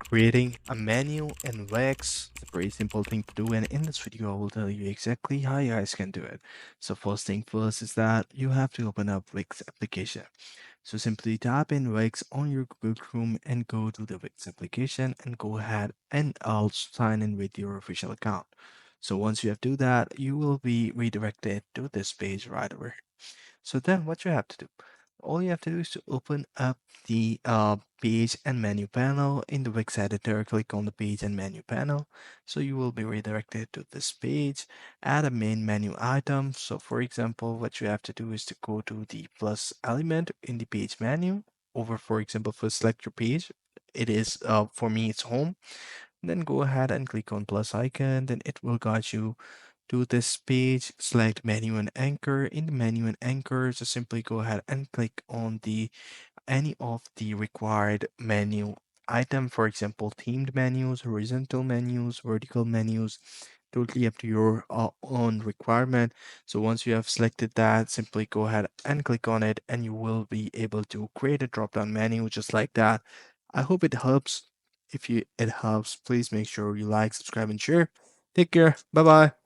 Creating a menu in Wix is a pretty simple thing to do, and in this video I will tell you exactly how you guys can do it. So first thing first is that you have to open up Wix application. So simply tap in Wix on your Google Chrome and go to the Wix application and go ahead and I'll sign in with your official account. So once you have do that, you will be redirected to this page right over here. So then what you have to do, all you have to do is to open up the page and menu panel in the Wix editor. Click on the page and menu panel. So you will be redirected to this page. Add a main menu item. So for example, what you have to do is to go to the plus element in the page menu. Over, for example, first select your page. It is for me, it's home. Then go ahead and click on plus icon. Then it will guide you to this page. Select menu and anchor. In the menu and anchor, just simply go ahead and click on the any of the required menu item. For example, themed menus, horizontal menus, vertical menus, totally up to your own requirement. So once you have selected that, simply go ahead and click on it and you will be able to create a drop down menu just like that. I hope it helps. If it helps, please make sure you like, subscribe, and share. Take care. Bye bye.